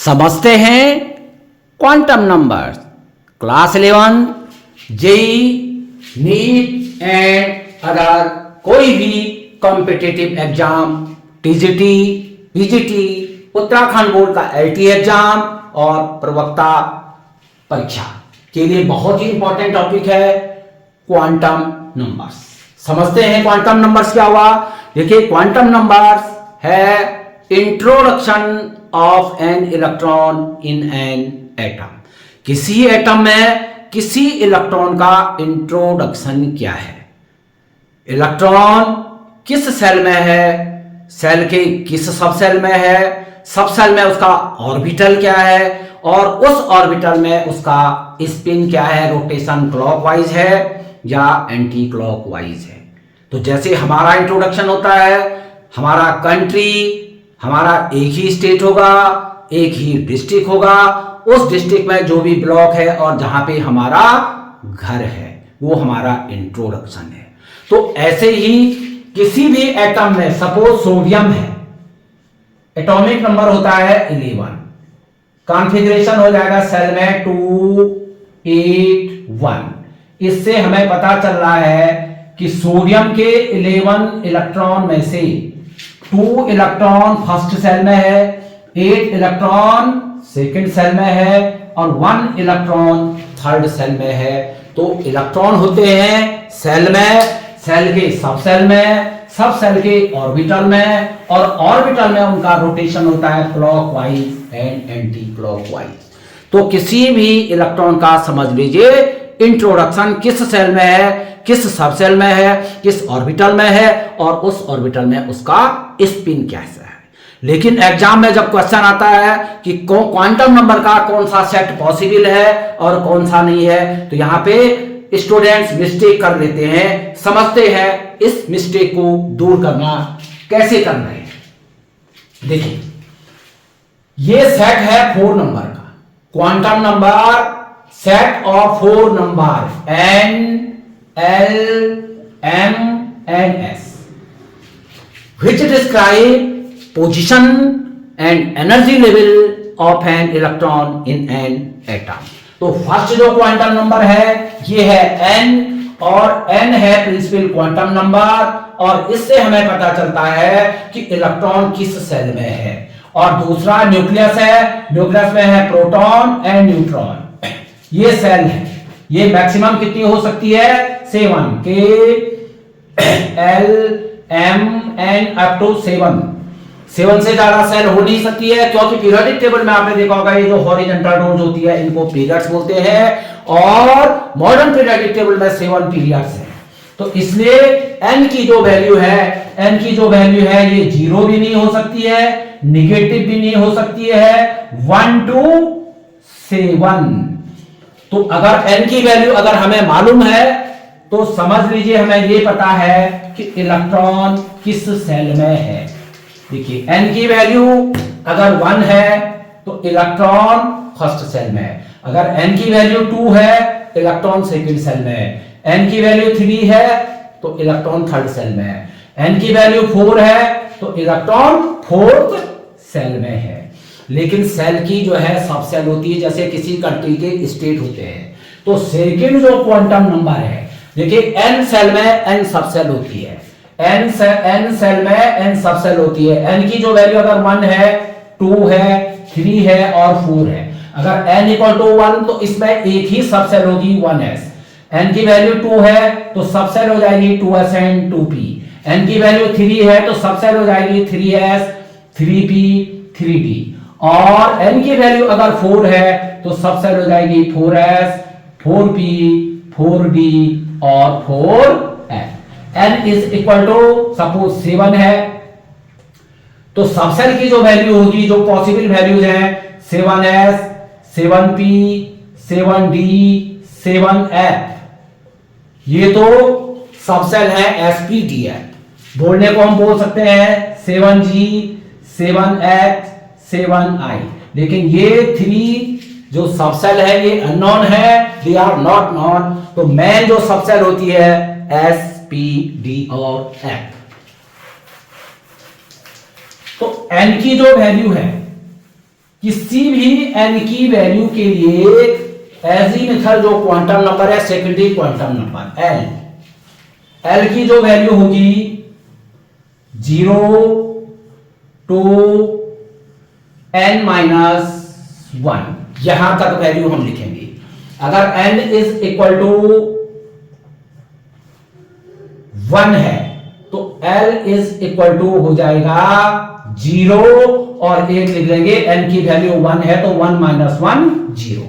समझते हैं quantum numbers. Class 11 JEE NEET and other कोई भी competitive exam, TGT, PGT, Uttarakhand board का एलटी एग्जाम और प्रवक्ता परीक्षा के लिए बहुत ही इंपॉर्टेंट टॉपिक है क्वांटम नंबर्स। समझते हैं क्वांटम नंबर्स क्या हुआ। देखिए क्वांटम नंबर्स है introduction of an electron in an atom. किसी एटम में किसी इलेक्ट्रॉन का इंट्रोडक्शन क्या है, इलेक्ट्रॉन किस सेल में है, सेल के किस सब सेल में है, सब सेल में उसका ऑर्बिटल क्या है और उस ऑर्बिटल में उसका स्पिन क्या है, रोटेशन क्लॉकवाइज है या एंटी क्लॉकवाइज है। तो जैसे हमारा इंट्रोडक्शन होता है, हमारा कंट्री, हमारा एक ही स्टेट होगा, एक ही डिस्ट्रिक्ट होगा, उस डिस्ट्रिक्ट में जो भी ब्लॉक है और जहां पे हमारा घर है वो हमारा इंट्रोडक्शन है। तो ऐसे ही किसी भी एटम में सपोज सोडियम है, एटॉमिक नंबर होता है 11, कॉन्फ़िगरेशन हो जाएगा सेल में 281। इससे हमें पता चल रहा है कि सोडियम के 11 इलेक्ट्रॉन में से 2 इलेक्ट्रॉन फर्स्ट सेल में है, 8 इलेक्ट्रॉन सेकंड सेल में है और 1 इलेक्ट्रॉन थर्ड सेल में है। तो इलेक्ट्रॉन होते हैं सेल में, सेल के सब सेल में, सब सेल के ऑर्बिटल में और ऑर्बिटल में उनका रोटेशन होता है क्लॉकवाइज एंड एंटी क्लॉकवाइज। तो किसी भी इलेक्ट्रॉन का समझ लीजिए इंट्रोडक्शन किस सेल में है, किस सब सेल में है, किस ऑर्बिटल में है और उस ऑर्बिटल में उसका स्पिन कैसा है। लेकिन एग्जाम में जब क्वेश्चन आता है कि क्वांटम नंबर का कौन सा सेट पॉसिबल है और कौन सा नहीं है, तो यहां पे स्टूडेंट्स मिस्टेक कर लेते हैं। समझते हैं इस मिस्टेक को दूर करना कैसे करना है। देखिए ये सेट है 4 नंबर का, quantum number set of 4 number n, l, m and s which describe position and energy level of an electron in an atom। तो फर्स्ट जो क्वांटम नंबर है ये है n और n है प्रिंसिपल क्वांटम नंबर और इससे हमें पता चलता है कि इलेक्ट्रॉन किस सेल में है। और दूसरा न्यूक्लियस है, न्यूक्लियस में है प्रोटॉन एंड न्यूट्रॉन। ये सेल है, ये मैक्सिमम कितनी हो सकती है 7 के l m n up to 7 से ज्यादा सेल हो नहीं सकती है, क्योंकि पीरियोडिक टेबल में आपने देखा होगा ये जो हॉरिजॉन्टल रोज होती है इनको पीरियड्स बोलते हैं और मॉडर्न पीरियोडिक टेबल में 7 पीरियड्स हैं। तो इसलिए n की जो वैल्यू है ये 0 भी नहीं हो सकती है, निगेटिव भी नहीं हो सकती है, 1 to 7। तो अगर n की वैल्यू अगर हमें मालूम है तो समझ लीजिए हमें ये पता है कि इलेक्ट्रॉन किस सेल में है। देखिए n की वैल्यू अगर 1 है तो इलेक्ट्रॉन फर्स्ट सेल में है, अगर n की वैल्यू 2 है इलेक्ट्रॉन सेकंड सेल में है, n की वैल्यू 3 है तो इलेक्ट्रॉन थर्ड सेल में है, n की वैल्यू 4 है तो इलेक्ट्रॉन फोर्थ सेल में है। लेकिन सेल की जो है सब सेल होती है, जैसे किसी कंट्री के स्टेट होते हैं। तो सेकंड जो क्वांटम नंबर है, देखिए n सेल में n सब सेल होती है, n सेल में n सब सेल होती है। n की जो वैल्यू अगर 1 है, 2 है, 3 है और 4 है, अगर n इक्वल टू 1 तो इसमें एक ही सब सेल होगी 1s। n की वैल्यू 2 है तो सब सेल हो जाएगी 2s एंड 2p। n की वैल्यू 3 है तो सब सेल हो जाएगी 3s, 3p, 3d। और n की वैल्यू अगर 4 है तो सब सेल हो जाएगी 4s, 4p, 4d और 4f। n is equal to suppose 7 है तो सब सेल की जो वैल्यू होगी, जो पॉसिबल वैल्यूज हैं 7s, 7p, 7d, 7f, ये तो सब सेल है sp-df। बोलने को हम बोल सकते हैं 7g, 7h, 7i। लेकिन ये 3 जो सब सेल है ये अननोन है, दे आर नॉट नोन। तो मेन जो सब सेल होती है s, p, d और f। तो n की जो वैल्यू है किसी भी n की वैल्यू के लिए एजीमुथल जो क्वांटम नंबर है सेकेंडरी क्वांटम नंबर l की जो वैल्यू होगी 0 टू n माइनस 1, यहां तक वैल्यू हम लिखेंगे। अगर n इज इक्वल टू 1 है तो l इज इक्वल टू हो जाएगा 0 और 1 लिख लेंगे। n की वैल्यू 1 है तो 1 माइनस 1 0।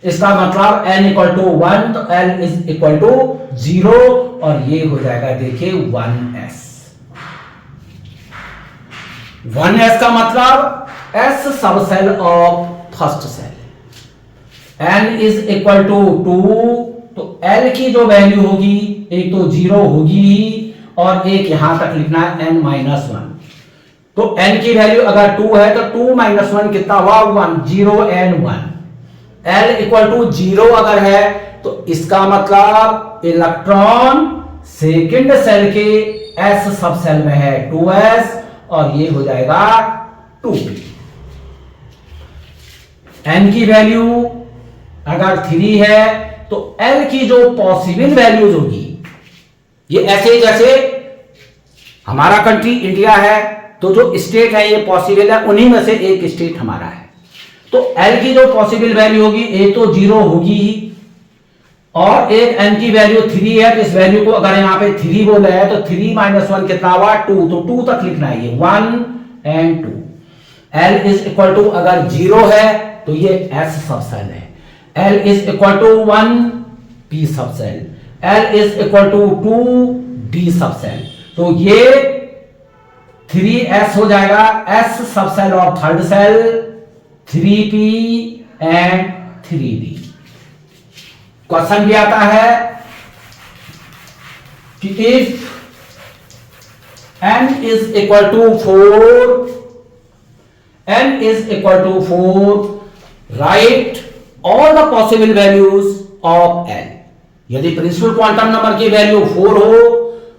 इसका मतलब n इक्वल टू 1 तो l इज इक्वल टू 0 और ये हो जाएगा देखिए 1s। 1s का मतलब s sub shell of first shell. n is equal to 2 तो l की जो वैल्यू होगी एक तो 0 होगी ही और एक यहां तक लिखना है n माइनस 1। तो n की वैल्यू अगर 2 है तो 2 माइनस 1 कितना हुआ 1, 0 and 1। l इक्वल टू 0 अगर है तो इसका मतलब इलेक्ट्रॉन सेकंड सेल के s सब सेल में है 2s और ये हो जाएगा 2p। n की वैल्यू अगर 3 है तो l की जो पॉसिबल वैल्यूज होगी, ये ऐसे जैसे हमारा कंट्री इंडिया है तो जो स्टेट है ये पॉसिबल है, उन्हीं में से एक स्टेट हमारा है। तो l की जो पॉसिबल वैल्यू होगी एक तो 0 होगी ही और एक n की वैल्यू 3 है तो इस वैल्यू को अगर यहां पे 3 बोला है तो 3 माइनस 1 कितना हुआ 2, तो 2 तक लिखना है ये 1 and 2। l is equal to अगर 0 है तो ये s सब सेल है। l is equal to 1 p sub shell, l is equal to 2 d sub shell. तो ये 3s हो जाएगा s sub shell of third shell, 3p and 3d। Question भी आता है कि if n is equal to 4, n is equal to 4, write all the possible values of n। यदि principal quantum number की वैल्यू 4 हो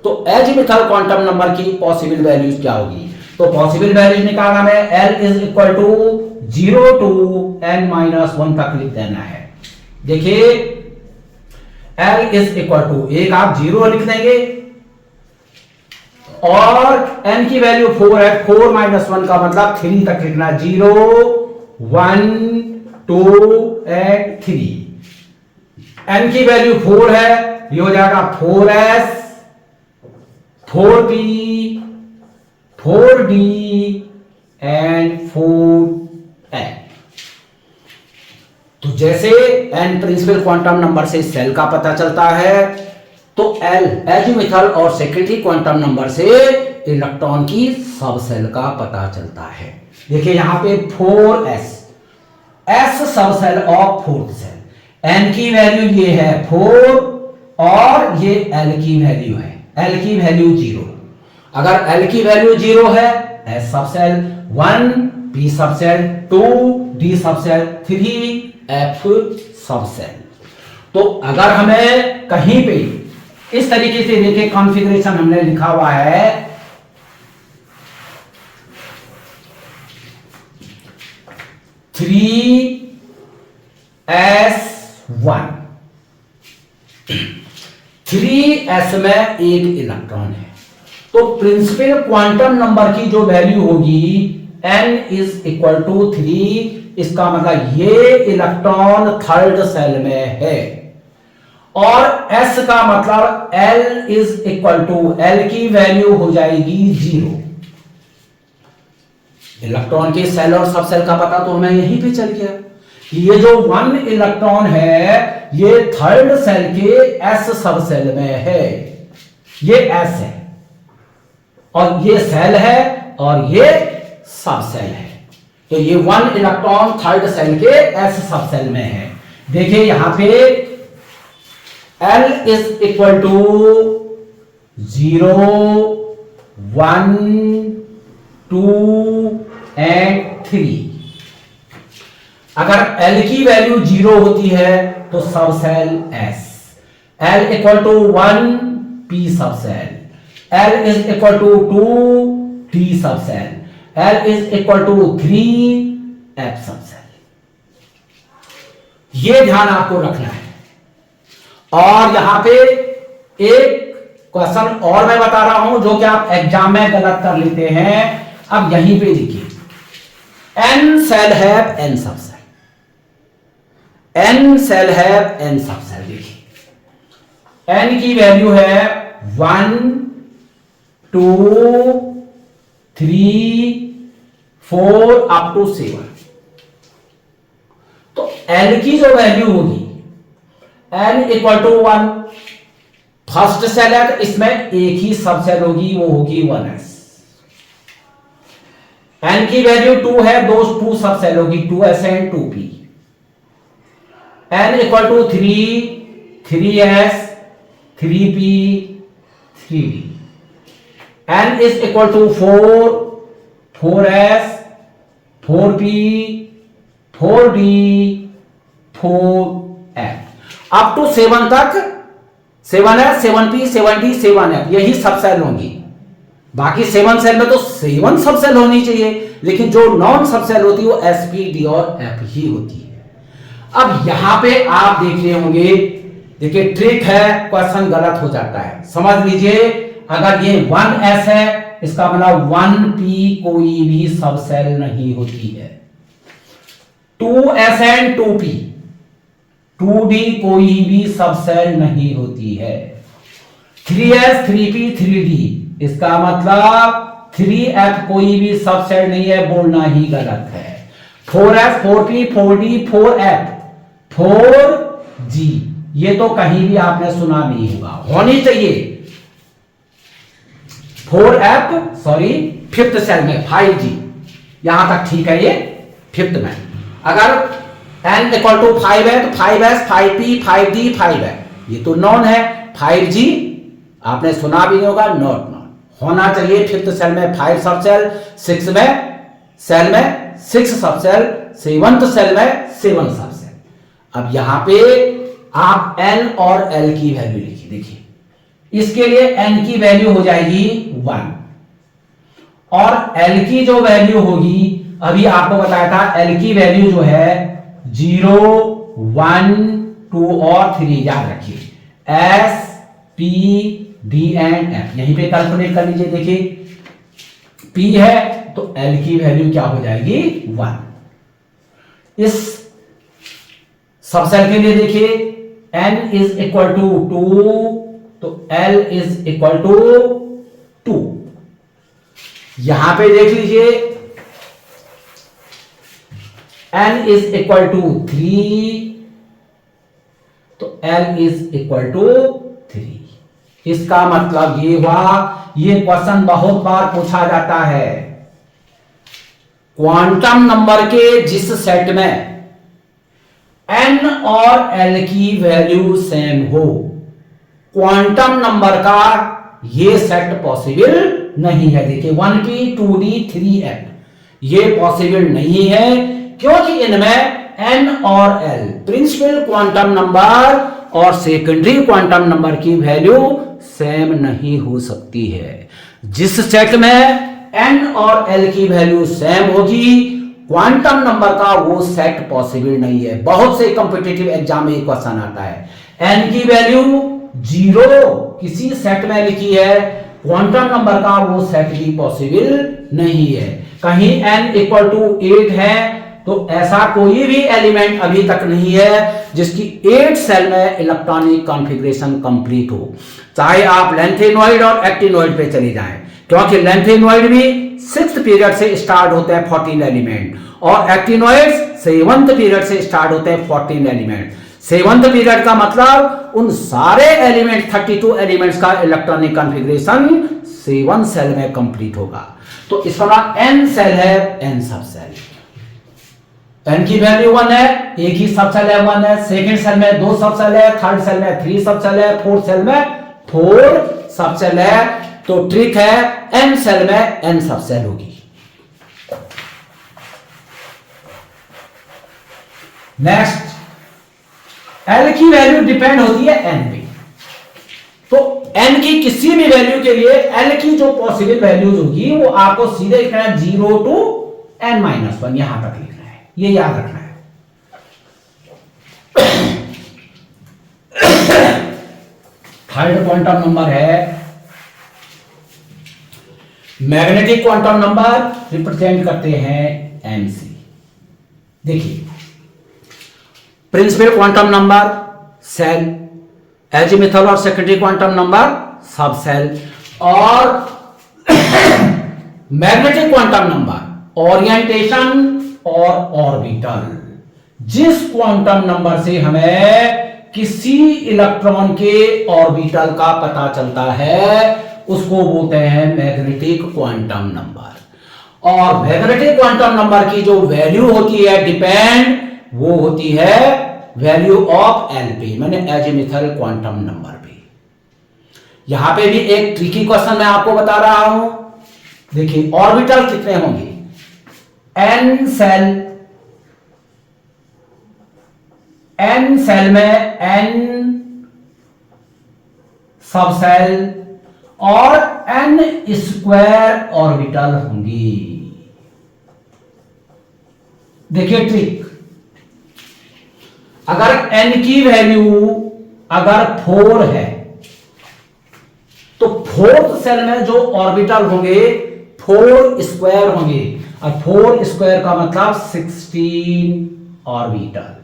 तो एजीमुथल क्वांटम नंबर की possible values क्या होगी? तो पॉसिबल वैल्यूज निकालना में l is equal to 0 to n minus 1 तक लिख देना है। देखिए l इज इक्वल टू एक आप 0 लिख देंगे और n की वैल्यू 4 है, 4 माइनस 1 का मतलब 3 तक लिखना, 0 1 2 एंड 3। n की वैल्यू 4 है, ये हो जाएगा 4s 4p 4d and 4n। तो जैसे n प्रिंसिपल क्वांटम नंबर से सेल का पता चलता है तो l एजीमुथल और सेकेंडरी क्वांटम नंबर से इलेक्ट्रॉन की सब सेल का पता चलता है। देखिए यहां पे 4s s sub shell of fourth shell, n की वैल्यू ये है 4 और ये l की वैल्यू है, l की वैल्यू 0। अगर l की वैल्यू 0 है s sub cell 1, p sub cell 2, d sub cell 3, f सब सेल। तो अगर हमें कहीं पे इस तरीके से देखिए कॉन्फ़िगरेशन हमने लिखा हुआ है 3s1, 3s में एक इलेक्ट्रॉन है तो प्रिंसिपल क्वांटम नंबर की जो वैल्यू होगी n इज इक्वल टू 3। इसका मतलब ये इलेक्ट्रॉन थर्ड सेल में है और s का मतलब l is equal to l की वैल्यू हो जाएगी 0। इलेक्ट्रॉन के सेल और सब सेल का पता तो हमें यहीं पे चल गया कि ये जो 1 इलेक्ट्रॉन है ये थर्ड सेल के s सब सेल में है, ये s है और ये सेल है और ये सब सेल है। तो ये 1 इलेक्ट्रॉन थर्ड सेल के s सब सेल में है। देखिए यहां पे l is equal to 0 1 2 and 3। अगर l की वैल्यू 0 होती है तो sub shell s, l equal to 1 p sub shell, l is equal to 2 d sub shell, l is equal to 3 F sub shell. ये ध्यान आपको रखना है। और यहां पे एक क्वेश्चन और मैं बता रहा हूं जो कि आप एग्जाम में गलत कर लेते हैं। अब यहीं पे देखिए, n shell have n sub shell, n shell have n sub shell. देखिए एन की वैल्यू है 1 2 3 4 अप टू 7। तो एल की जो वैल्यू होगी n equal to 1, first shell है तो इसमें एक ही सब सेल होगी, वो होगी 1s। एन की वैल्यू 2 है, दो 2 सब सेल होगी 2s and 2p। N equal to 3 3s 3p 3d। N is equal to 4 4s 4p 4d 4f up to 7 तक 7s 7p 7d 7f यही सब सेल होंगी। बाकी 7 सेल में तो 7 सब सेल होनी चाहिए, लेकिन जो नॉन सब सेल होती है वो s p d और f ही होती है। अब यहां पे आप देख रहे होंगे, देखिए ट्रिक है, क्वेश्चन गलत हो जाता है, समझ लीजिए। अगर ये 1s है इसका मतलब 1p कोई भी सब सेल नहीं होती है। 2s एंड 2p 2d कोई भी सब सेल नहीं होती है। 3s 3p 3d इसका मतलब 3f कोई भी सब सेल नहीं है, बोलना ही गलत है। 4s 4p 4d 4f 4g ये तो कहीं भी आपने सुना नहीं होगा, होनी चाहिए 4f सॉरी फिफ्थ सेल में 5g, यहां तक ठीक है। ये फिफ्थ में अगर n इक्वल टू 5 है तो 5s 5p 5d 5f ये तो नॉन है। 5g आपने सुना भी नहीं होगा, नॉट नॉन होना चाहिए। फिफ्थ सेल में 5 सब सेल, 6 सेल में 6 सब सेल, 7th सेल में 7 सब सेल। अब यहां पे आप n और l की वैल्यू लिखिए। देखिए इसके लिए n की वैल्यू हो जाएगी 1 और l की जो वैल्यू होगी, अभी आपको बताया था l की वैल्यू जो है 0 1 2 और 3 याद रखिए, s p d and f यहीं पे कैलकुलेट कर लीजिए। देखिए p है तो l की वैल्यू क्या हो जाएगी 1। इस सब सेल के लिए देखिए n इज इक्वल टू 2 तो l इज इक्वल टू 2। यहां पे देख लीजिए n इज इक्वल टू 3 तो l इज इक्वल टू 3। इसका मतलब ये हुआ, ये क्वेश्चन बहुत बार पूछा जाता है, क्वांटम नंबर के जिस सेट में n और l की वैल्यू सेम हो, क्वांटम नंबर का ये सेट पॉसिबल नहीं है। देखिए 1p 2d 3f ये पॉसिबल नहीं है, क्योंकि इनमें n और l प्रिंसिपल क्वांटम नंबर और सेकेंडरी क्वांटम नंबर की वैल्यू सेम नहीं हो सकती है। जिस सेट में n और l की वैल्यू सेम होगी, क्वांटम नंबर का वो सेट पॉसिबल नहीं है। बहुत से कॉम्पिटिटिव एग्जाम में क्वेश्चन आता है, n की वैल्यू 0 किसी सेट में लिखी है, क्वांटम नंबर का वो सेट भी पॉसिबल नहीं है। कहीं n इक्वल टू 8 है तो ऐसा कोई भी एलिमेंट अभी तक नहीं है जिसकी 8 सेल में इलेक्ट्रॉनिक कॉन्फ़िगरेशन कंप्लीट हो। चाहे आप लेंथेनॉइड और एक्टिनॉइड पे चले जाएं, क्योंकि लेंथेनॉइड भी 6th पीरियड से स्टार्ट होते हैं 14 एलिमेंट और एक्टिनॉइड्स 7th पीरियड से स्टार्ट होते हैं 14 एलिमेंट। 7th पीरियड का मतलब उन सारे एलिमेंट 32 एलिमेंट्स का इलेक्ट्रॉनिक कॉन्फ़िगरेशन 7 सेल में कंप्लीट होगा। तो इस तरह n सेल है, n सब सेल, n की वैल्यू 1 है, एक ही सब सेल है 1 है, सेकंड सेल में 2 सब सेल है, थर्ड सेल में 3 सब सेल है, फोर्थ सेल में 4 सब सेल है। तो ट्रिक है n सेल में n सब सेल होगी। नेक्स्ट, l की वैल्यू डिपेंड होती है n पे। तो n की किसी भी वैल्यू के लिए l की जो पॉसिबल वैल्यूज होगी वो आपको सीधे लिखना है 0 to n-1 यहां तक लिखना है। ये याद रखना है। थर्ड क्वांटम नंबर है मैग्नेटिक क्वांटम नंबर, रिप्रेजेंट करते हैं mc। देखिए principal quantum number shell, azimuthal और secondary quantum number sub shell, और मैग्नेटिक क्वांटम नंबर ओरिएंटेशन और ऑर्बिटल। जिस क्वांटम नंबर से हमें किसी इलेक्ट्रॉन के ऑर्बिटल का पता चलता है उसको बोलते हैं मैग्नेटिक क्वांटम नंबर। और मैग्नेटिक क्वांटम नंबर की जो वैल्यू होती है डिपेंड, वो होती है वैल्यू ऑफ एल पे, मैंने एजीमुथल क्वांटम नंबर पे। यहां पे भी एक ट्रिकी क्वेश्चन मैं आपको बता रहा हूं। देखिए ऑर्बिटल कितने होंगे, एन सेल में एन सब सेल और n स्क्वायर ऑर्बिटल होंगी। देखिए ट्रिक, अगर n की वैल्यू अगर 4 है तो फोर्थ सेल में जो ऑर्बिटल होंगे 4 स्क्वायर होंगे, और 4 स्क्वायर का मतलब 16 ऑर्बिटल।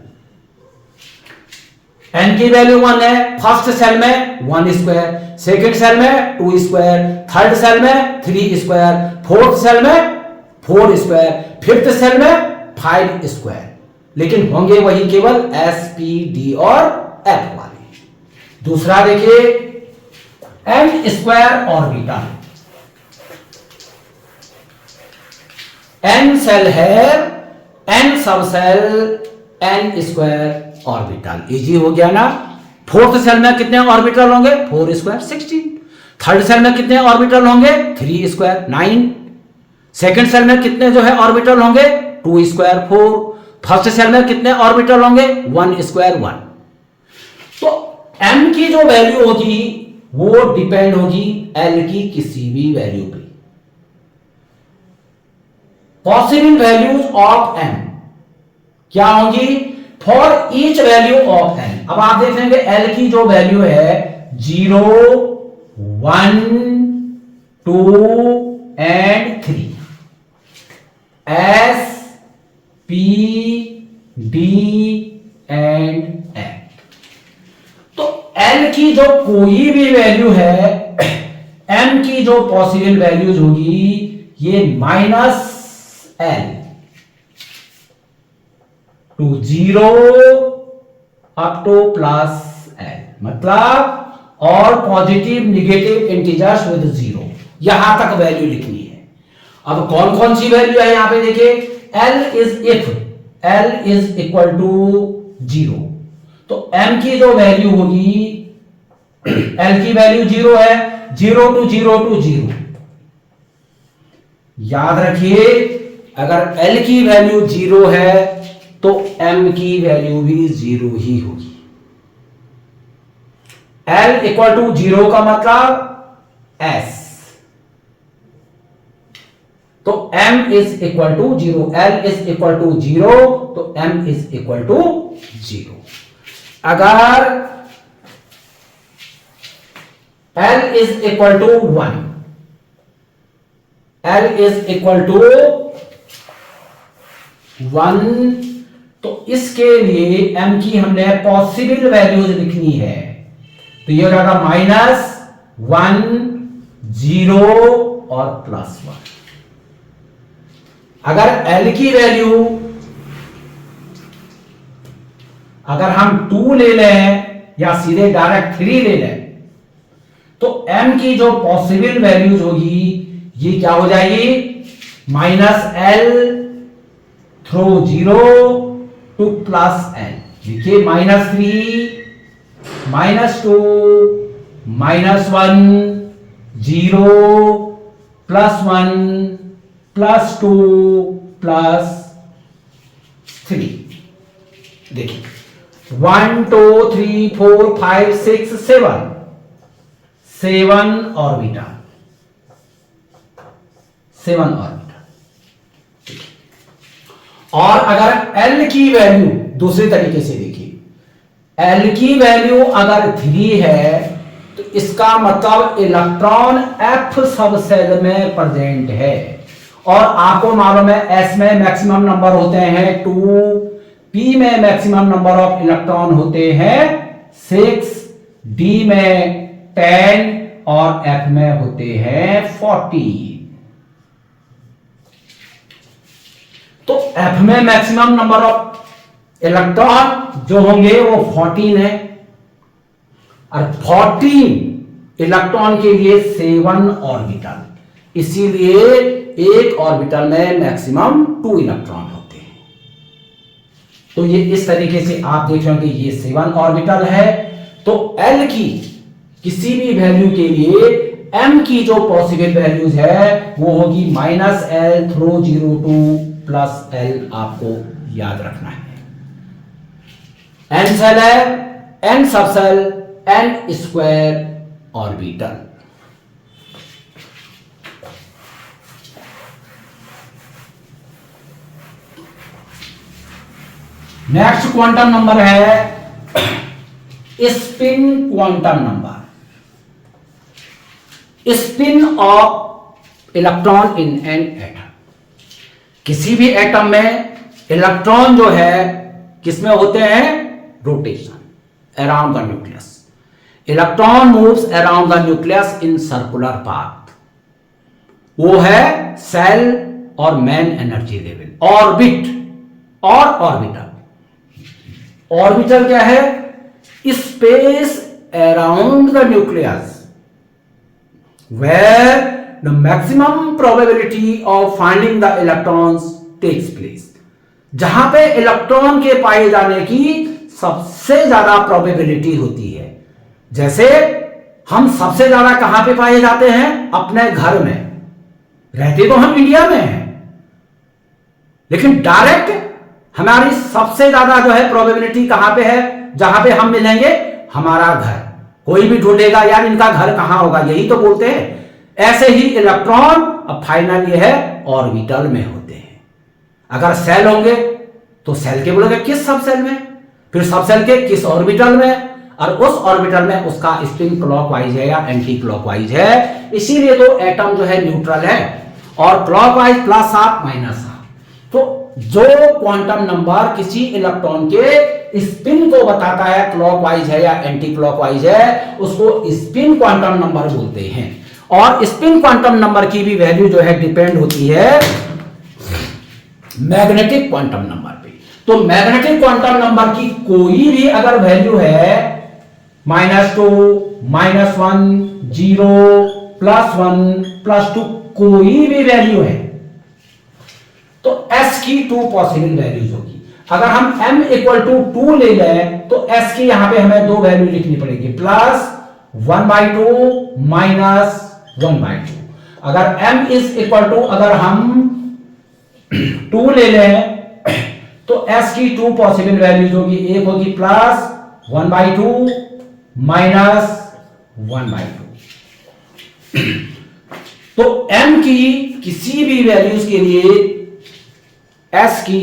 n की वैल्यू 1 है, फर्स्ट सेल में 1 स्क्वायर, सेकेंड सेल में 2 स्क्वायर, थर्ड सेल में 3 स्क्वायर, फोर्थ सेल में 4 स्क्वायर, फिफ्थ सेल में 5 स्क्वायर, लेकिन होंगे वही केवल s, p, d और f वाले। दूसरा देखिए n square orbital, n shell है, n सब cell, n square orbital. Easy हो गया ना। फोर्थ सेल में कितने ऑर्बिटल होंगे, 4 स्क्वायर 16। थर्ड सेल में कितने ऑर्बिटल होंगे, 3 स्क्वायर 9। सेकंड सेल में कितने जो है ऑर्बिटल होंगे, 2 स्क्वायर 4। फर्स्ट सेल में कितने ऑर्बिटल होंगे, 1 स्क्वायर 1। तो m की जो वैल्यू होगी वो डिपेंड होगी l की किसी भी वैल्यू पे। पॉसिबल वैल्यूज ऑफ m क्या होंगी, for each value of n। अब आप देखेंगे l की जो वैल्यू है 0, 1, 2 and 3, s, p, d and f। तो l की जो कोई भी वैल्यू है, m की जो पॉसिबल वैल्यूज होगी ये -l to 0 up to +l, मतलब और पॉजिटिव निगेटिव इंटीजर्स विद 0, यहां तक वैल्यू लिखनी है। अब कौन कौन सी वैल्यू है यहां पे देखिए, l इज इक्वल टू 0, तो m की जो वैल्यू होगी, l की वैल्यू 0 है, 0 टू 0 टू 0। याद रखिए अगर l की वैल्यू 0 है तो m की वैल्यू भी 0 ही होगी। l इक्वल टू 0 का मतलब s, तो m is equal to 0, l is equal to 0 तो m इज इक्वल टू 0। अगर l is equal to 1, l is equal to 1, तो इसके लिए m की हमने पॉसिबल वैल्यूज लिखनी है, तो ये हो जाएगा -1, 0 और +1। अगर l की वैल्यू अगर हम 2 ले लें या सीधे डायरेक्ट 3 ले लें तो m की जो पॉसिबल वैल्यूज होगी ये क्या हो जाएगी, -l थ्रू 0 टू +l। देखिए -3, -2, -1, 0, +1, +2, +3। देखिए 1, 2, 3, 4, 5, 6, 7 ऑर्बिटल, 7 ऑर्बिटल। और अगर L की वैल्यू दूसरे तरीके से देखिए, L की वैल्यू अगर 3 है तो इसका मतलब इलेक्ट्रॉन F सब सेल में प्रेजेंट है। और आपको मालूम है S में मैक्सिमम नंबर होते हैं 2, P में मैक्सिमम नंबर ऑफ इलेक्ट्रॉन होते हैं 6, D में 10 और F में होते हैं 40। तो F में मैक्सिमम नंबर ऑफ इलेक्ट्रॉन जो होंगे वो 14 है, और 14 इलेक्ट्रॉन के लिए 7 ऑर्बिटल, इसीलिए एक ऑर्बिटल में मैक्सिमम 2 इलेक्ट्रॉन होते हैं। तो ये इस तरीके से आप देख रहे हो कि ये 7 ऑर्बिटल है। तो L की किसी भी वैल्यू के लिए M की जो पॉसिबल वैल्यूज है वो होगी -L थ्रो 0 टू +L, आपको याद रखना है। N सेल है, N सब cell, N square orbital. Next quantum number है spin quantum number. Spin of electron in an atom. किसी भी एटम में इलेक्ट्रॉन जो है किसमें होते हैं? Rotation around the nucleus. Electron moves around the nucleus in circular path. वो है सेल और मेन एनर्जी लेवल। ऑर्बिट और ऑर्बिटल। ऑर्बिटल क्या है? Space around the nucleus where the maximum probability of finding the electrons takes place। जहां पे electron के पाए जाने की सबसे ज्यादा प्रोबेबिलिटी होती है। जैसे हम सबसे ज्यादा कहां पे पाए जाते हैं? अपने घर में। रहते तो हम इंडिया में हैं, लेकिन डायरेक्ट हमारी सबसे ज्यादा जो है प्रोबेबिलिटी कहां पे है? जहां पे हम मिलेंगे, हमारा घर। कोई भी ढूंढेगा यार इनका घर कहां होगा, यही तो बोलते हैं। ऐसे ही इलेक्ट्रॉन अब फाइनल ये है ऑर्बिटल में होते हैं। अगर सेल होंगे तो सेल के बोलोगे किस सब सेल में, फिर सब सेल के किस ऑर्बिटल में, और उस ऑर्बिटल में उसका स्पिन क्लॉकवाइज है या एंटी क्लॉकवाइज है। इसीलिए तो एटम जो है न्यूट्रल है और क्लॉकवाइज +7 -7। तो जो क्वांटम नंबर किसी इलेक्ट्रॉन के स्पिन को बताता है क्लॉकवाइज है या एंटी क्लॉकवाइज है, उसको स्पिन क्वांटम नंबर बोलते हैं। और स्पिन क्वांटम नंबर की भी वैल्यू जो है डिपेंड होती है मैग्नेटिक क्वांटम नंबर पे। तो मैग्नेटिक क्वांटम नंबर की कोई भी अगर वैल्यू है -2, -1, 0, +1, +2, कोई भी वैल्यू है तो S की 2 पॉसिबल वैल्यूज होगी। अगर हम m = 2 ले लें तो S की यहां पे हमें 2 वैल्यू लिखनी पड़ेगी, +1/2 -1/2। अगर m = अगर हम 2 ले लें तो S की 2 पॉसिबल वैल्यूज होगी। एक होगी +1/2 -1/2। तो m की किसी भी वैल्यूज के लिए S की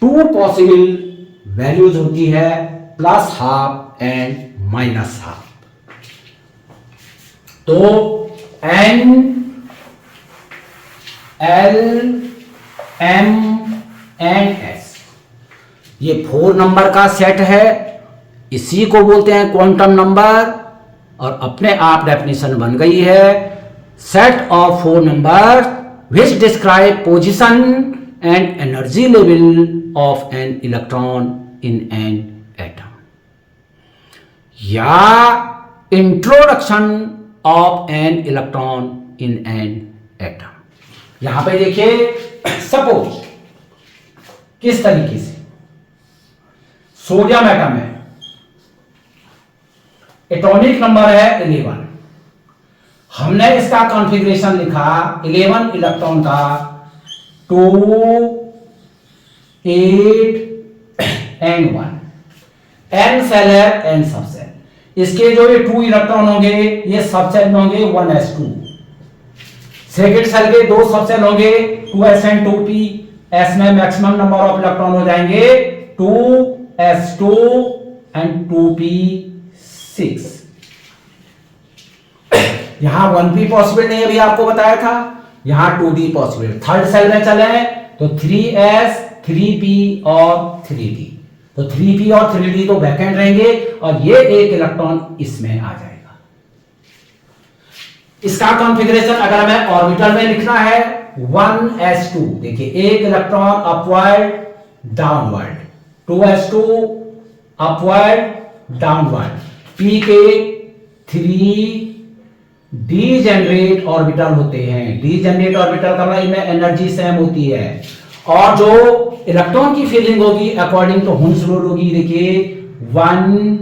2 पॉसिबल वैल्यूज होती है, +12 एंड -12। तो N, L, M and S ये 4 नंबर का सेट है। इसी को बोलते हैं क्वांटम नंबर, और अपने आप डेफिनेशन बन गई है, set of 4 number which describe position and energy level of an electron in an atom, या introduction of an electron in an atom। यहां पे देखिए सपोज किस तरीके से सोडियम एटम है, एटॉमिक नंबर है 11। हमने इसका कॉन्फ़िगरेशन लिखा 11 इलेक्ट्रॉन का, 2, 8 एंड 1। n सेल है, n सब सेल। इसके जो ये 2 इलेक्ट्रॉन होंगे ये सब सेल में होंगे 1s2। सेकेंड सेल के 2 सब सेल होंगे 2s and 2p। s में मैक्सिमम नंबर ऑफ इलेक्ट्रॉन हो जाएंगे 2s2 एंड 2p6। यहां 1p पॉसिबल नहीं, अभी आपको बताया था, यहां 2d पॉसिबल। थर्ड सेल में चले तो 3s 3p और 3d, तो 3p और 3d तो वैकेंट रहेंगे और ये एक इलेक्ट्रॉन इसमें आ जाएगा। इसका कॉन्फ़िगरेशन अगर हमें ऑर्बिटल में लिखना है 1s2, देखिए एक electron upward downward, 2s2 upward downward, p के 3 डीजेनरेट ऑर्बिटल होते हैं। डीजेनरेट ऑर्बिटल का मतलब इनमें एनर्जी सेम होती है और जो इलेक्ट्रॉन की फीलिंग होगी अकॉर्डिंग टू हुन्स रूल होगी, देखिए 1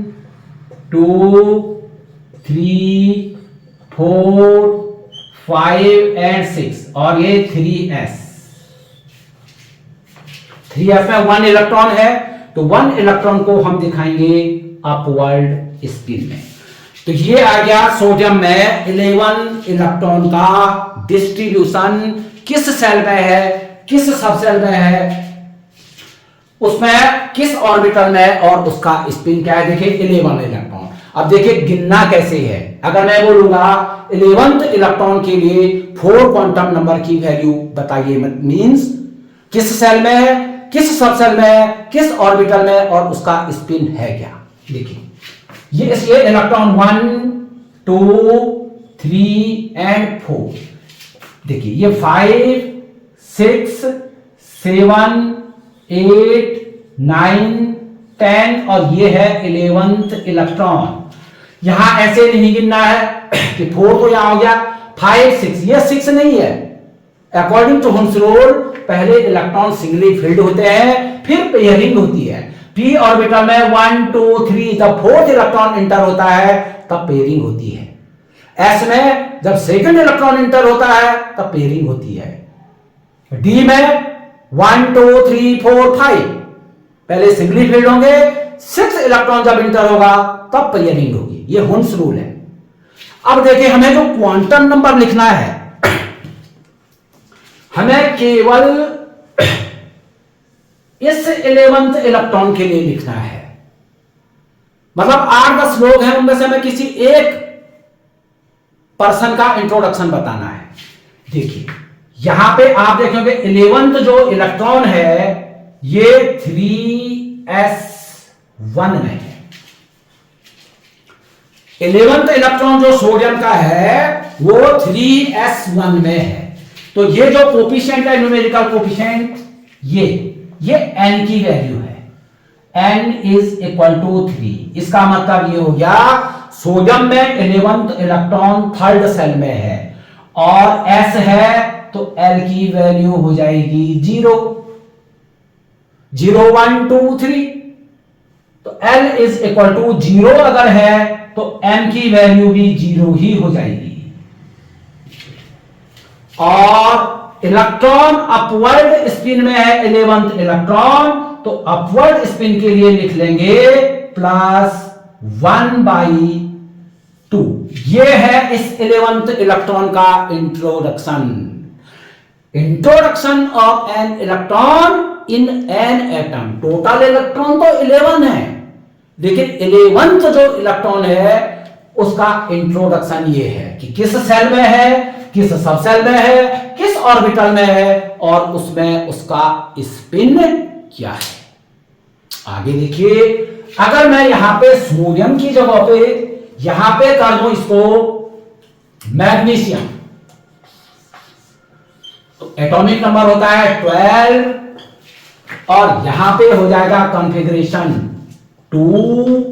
2 3 4 5 एंड 6 और ये 3s में 1 इलेक्ट्रॉन है तो 1 इलेक्ट्रॉन को हम दिखाएंगे अपवर्ड स्पिन में। तो ये आ गया सोडियम में 11 इलेक्ट्रॉन का डिस्ट्रीब्यूशन किस सेल में है, किस सब सेल में है, उसमें किस ऑर्बिटल में और उसका स्पिन क्या है। देखिए 11 इलेक्ट्रॉन। अब देखिए गिनना कैसे है। अगर मैं बोलूंगा 11th इलेक्ट्रॉन के लिए 4 क्वांटम नंबर की वैल्यू बताइए, मींस किस सेल में है, किस सब सेल में है, किस ऑर्बिटल में और उसका स्पिन है क्या। देखिए ये इलेक्ट्रॉन 1 2 3 एंड 4, देखिए ये 5 6 7 8 9 10 और ये है 11th इलेक्ट्रॉन। यहां ऐसे नहीं गिनना है कि 4 तो यहां हो गया, 5 6, ये 6 नहीं है। अकॉर्डिंग टू हुन्स रूल पहले इलेक्ट्रॉन सिंगली फिल्ड होते हैं, फिर पेयरिंग होती है। p ऑर्बिटल में 1 2 3 जब 4th इलेक्ट्रॉन इंटर होता है तब पेयरिंग होती है। s में जब सेकंड इलेक्ट्रॉन इंटर होता है तब पेयरिंग होती है। d में 1 2 3 4 5 पहले सिंगली फील्ड होंगे, 6th इलेक्ट्रॉन जब इंटर होगा तब पेयरिंग होगी। ये हुन्स रूल है। अब देखिए हमें जो क्वांटम नंबर लिखना है, हमें केवल इस 11th इलेक्ट्रॉन के लिए लिखना है। मतलब 8-10 लोग हैं, उनमें से हमें किसी एक पर्सन का इंट्रोडक्शन बताना है। देखिए यहां पे आप देखेंगे 11th जो इलेक्ट्रॉन है ये 3s1 में है। 11th इलेक्ट्रॉन जो सोडियम का है वो 3s1 में है। तो ये जो कोफिशिएंट है, न्यूमेरिकल कोफिशिएंट, ये n की वैल्यू है। n is equal to 3। इसका मतलब ये हो गया सोडियम में 11th इलेक्ट्रॉन थर्ड सेल में है और s है तो l की वैल्यू हो जाएगी 0 0 1 2 3। तो l इज इक्वल टू 0 अगर है तो m की वैल्यू भी 0 ही हो जाएगी। और इलेक्ट्रॉन अपवर्ड स्पिन में है 11th इलेक्ट्रॉन, तो अपवर्ड स्पिन के लिए लिख लेंगे +1/2। ये है इस 11th इलेक्ट्रॉन का introduction. Introduction of an electron in an atom. Total electron तो 11 है, लेकिन 11th जो इलेक्ट्रॉन है उसका इंट्रोडक्शन ये है कि किस सेल में है, किस सब सेल में है, किस ऑर्बिटल में है और उसमें उसका स्पिन क्या है। आगे देखिए, अगर मैं यहां पे सोडियम की जगह पे यहां पे कर दूं इसको मैग्नीशियम, तो एटॉमिक नंबर होता है 12 और यहां पे हो जाएगा कॉन्फ़िगरेशन 2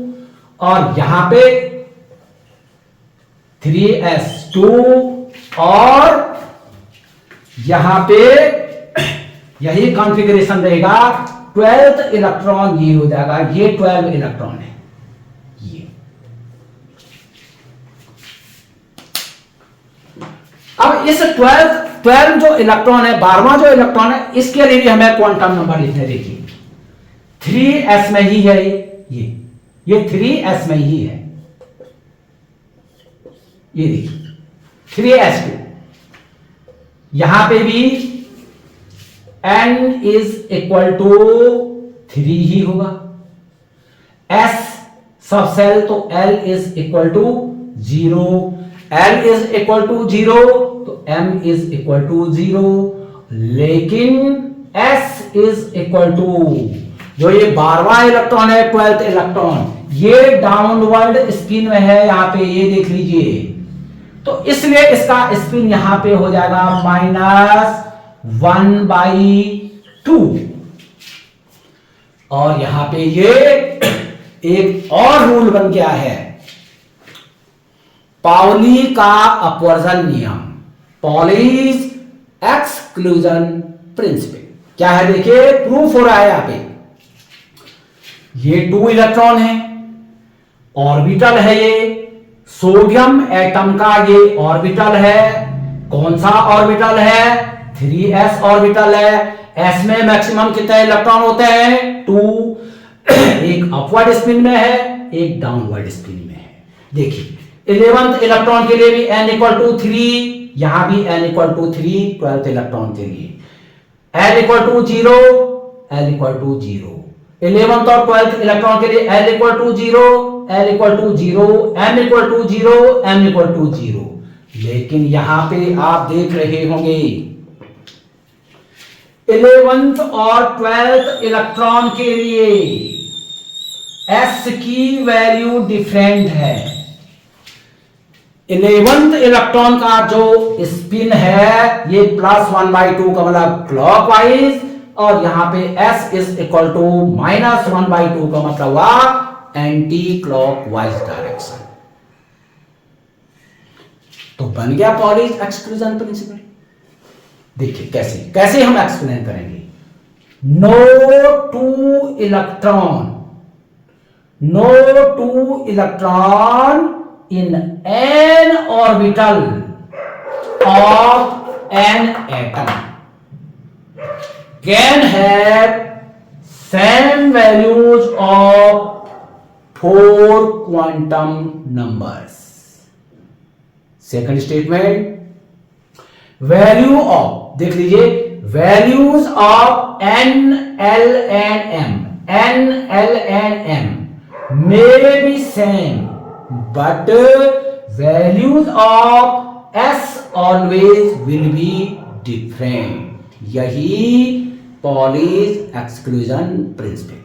और यहां पे 3s2 और यहां पे यही कॉन्फ़िगरेशन रहेगा। 12th इलेक्ट्रॉन ये हो जाएगा, ये 12 इलेक्ट्रॉन है। ये अब इस 12 जो इलेक्ट्रॉन है, 12वां जो इलेक्ट्रॉन है, इसके लिए भी हमें क्वांटम नंबर लिखने देखिए 3s में ही है। ये 3s में ही है। ये देखिए 3s2, यहां पे भी n इज इक्वल टू 3 ही होगा। s सब सेल तो l is equal to 0, l is equal to 0 तो m इज इक्वल टू 0, लेकिन s इज इक्वल टू जो ये 12वां इलेक्ट्रॉन है, 12th इलेक्ट्रॉन, ये डाउनवर्ड स्पिन में है, यहां पे ये देख लीजिए, तो इसलिए इसका स्पिन यहां पे हो जाएगा -1/2। और यहां पे ये एक और रूल बन गया है, पाउली का अपवर्जन नियम, पॉलीज एक्सक्लूजन प्रिंसिपल। क्या है देखिए, प्रूफ हो रहा है यहां पे। ये 2 इलेक्ट्रॉन है, ऑर्बिटल है, ये सोडियम एटम का ये ऑर्बिटल है। कौन सा ऑर्बिटल है? 3s ऑर्बिटल है। s में मैक्सिमम कितने इलेक्ट्रॉन होते हैं? 2। एक अपवर्ड स्पिन में है, एक डाउनवर्ड स्पिन में है। देखिए 11th इलेक्ट्रॉन के लिए भी n इक्वल टू 3, यहां भी n equal to 3, 12th electron के लिए l equal to 0, l equal to 0, 11th और 12th इलेक्ट्रॉन के लिए l equal to 0, l equal to 0, m equal to 0, m equal to 0। लेकिन यहां पे आप देख रहे होंगे 11th और 12th इलेक्ट्रॉन के लिए s की वैल्यू डिफरेंट है। 11th इलेक्ट्रॉन का जो स्पिन है ये +1/2 का मतलब क्लॉकवाइज, और यहां पे s इज इक्वल टू -1/2 का मतलब हुआ एंटी क्लॉकवाइज डायरेक्शन। तो बन गया पॉलीज एक्सक्लूजन प्रिंसिपल। देखिए कैसे कैसे हम एक्सप्लेन करेंगे। No two electron in n orbital of an atom can have same values of 4 quantum numbers. Second statement, value of, देख लीजिए, values of n, l and m may be same but values of s always will be different. यही Pauli's exclusion principle.